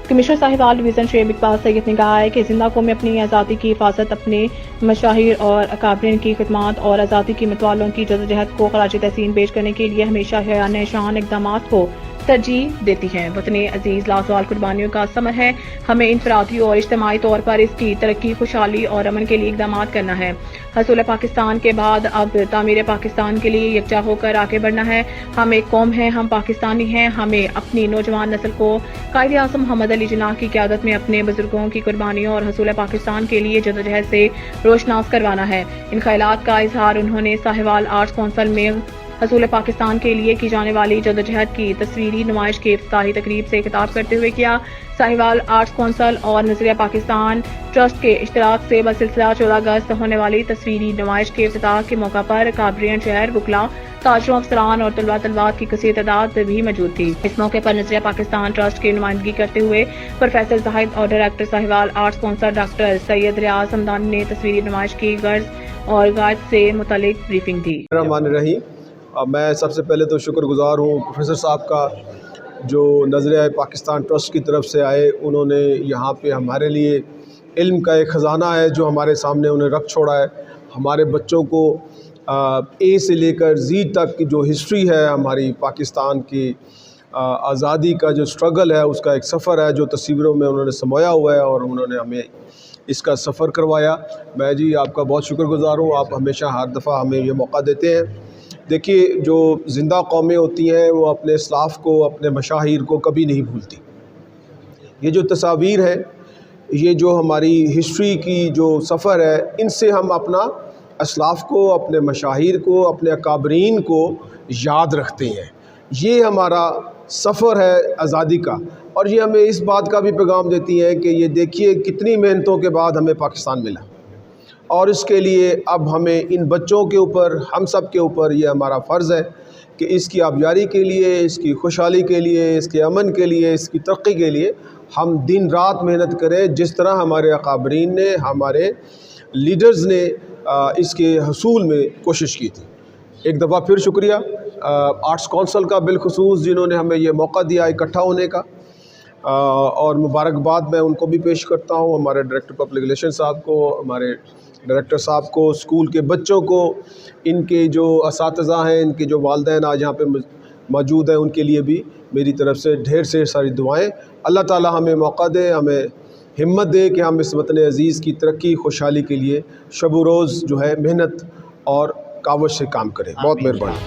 Commissioner Sahiwal division Shoaib Iqbal Syed ने कहा है कि जिंदा कौम में अपनी आज़ादी की हिफाजत, अपने मशाहिर और अकाबरीन की खिदमत और आज़ादी की मतवालों की जदोजहद को खराज तहसीन पेश करने के लिए हमेशा हयाने शान इक़दामात को तरजीह देती है। वतने अजीज लासवाल कुर्बानियों का समर है। हमें इनफरादी और इज्तिमाई तौर पर इसकी तरक्की, खुशहाली और अमन के लिए इक़दामात करना है। हसूल पाकिस्तान के बाद अब तामीर पाकिस्तान के लिए यकजा होकर आगे बढ़ना है। हम एक कौम हैं, हम पाकिस्तानी हैं। हमें अपनी नौजवान नस्ल को कायदे आज़म मोहम्मद अली जिन्नाह की क़यादत में अपने बुजुर्गों की कुर्बानियों और हसूल पाकिस्तान के लिए जदोजहद से रोशनास करवाना है। इन ख्यालात का इजहार उन्होंने साहिवाल आर्ट्स काउंसिल में हसूल पाकिस्तान के लिए की जाने वाली जदोजहद की तस्वीरी नुमाइश की इफ्तिताही तकरीब से खिताब करते हुए किया। साहिवाल आर्ट्स काउंसिल और नजरिया पाकिस्तान ट्रस्ट के इश्तराक से बसिलसिला 14 अगस्त होने वाली तस्वीरी नुमाइश के इफ्तिताह के मौका पर काबरियन शहर, वकला, ताजरों, अफसरान और तलबात की कसीर तादाद भी मौजूद थी। इस मौके पर नजरिया पाकिस्तान ट्रस्ट की नुमाइंदगी करते हुए प्रोफेसर जाहिद और director Sahiwal arts council doctor Syed Riaz Hamdani ने तस्वीरी नुमाइश की गर्ज और गायद से मुतालिक ब्रीफिंग दी। मैं सबसे पहले तो शुक्रगुज़ार हूँ प्रोफेसर साहब का जो नज़रिया पाकिस्तान ट्रस्ट की तरफ से आए। उन्होंने यहाँ पे हमारे लिए इल्म का एक ख़जाना है जो हमारे सामने उन्हें रख छोड़ा है। हमारे बच्चों को ए से लेकर जी तक की जो हिस्ट्री है हमारी पाकिस्तान की आज़ादी का जो स्ट्रगल है उसका एक सफ़र है जो तस्वीरों में उन्होंने समाया हुआ है और उन्होंने हमें इसका सफ़र करवाया। मैं जी आपका बहुत शुक्रगुज़ार हूँ। आप हमेशा हर दफ़ा हमें ये मौका देते हैं। देखिए, जो ज़िंदा कौमें होती हैं वो अपने इस्लाफ को, अपने मशाहिर को कभी नहीं भूलती। ये जो तस्वीर है, ये जो हमारी हिस्ट्री की जो सफ़र है, इनसे हम अपना इस्लाफ को, अपने मशाहिर को, अपने अकाबरीन को याद रखते हैं। ये हमारा सफ़र है आज़ादी का और ये हमें इस बात का भी पैगाम देती है कि ये देखिए कितनी मेहनतों के बाद हमें पाकिस्तान मिला और इसके लिए अब हमें इन बच्चों के ऊपर, हम सब के ऊपर ये हमारा फ़र्ज़ है कि इसकी आबियारी के लिए, इसकी खुशहाली के लिए, इसके अमन के लिए, इसकी तरक्की के लिए हम दिन रात मेहनत करें जिस तरह हमारे अकाबरीन ने, हमारे लीडर्स ने इसके हसूल में कोशिश की थी। एक दफ़ा फिर शुक्रिया आर्ट्स काउंसिल का बिलखुसूस जिन्होंने हमें ये मौका दिया इकट्ठा होने का, और मुबारकबाद मैं उनको भी पेश करता हूँ, हमारे डायरेक्टर पब्लिक रिलेशन साहब को, हमारे डायरेक्टर साहब को, स्कूल के बच्चों को, इनके जो असातिज़ा हैं, इनके जो वालिदैन आज यहाँ पे मौजूद हैं, उनके लिए भी मेरी तरफ से ढेर से सारी दुआएं। अल्लाह ताला हमें मौका दे, हमें हिम्मत दे कि हम इस वतन अज़ीज़ की तरक्की, खुशहाली के लिए शब व रोज़ जो है मेहनत और कावश से काम करें। बहुत मेहरबानी।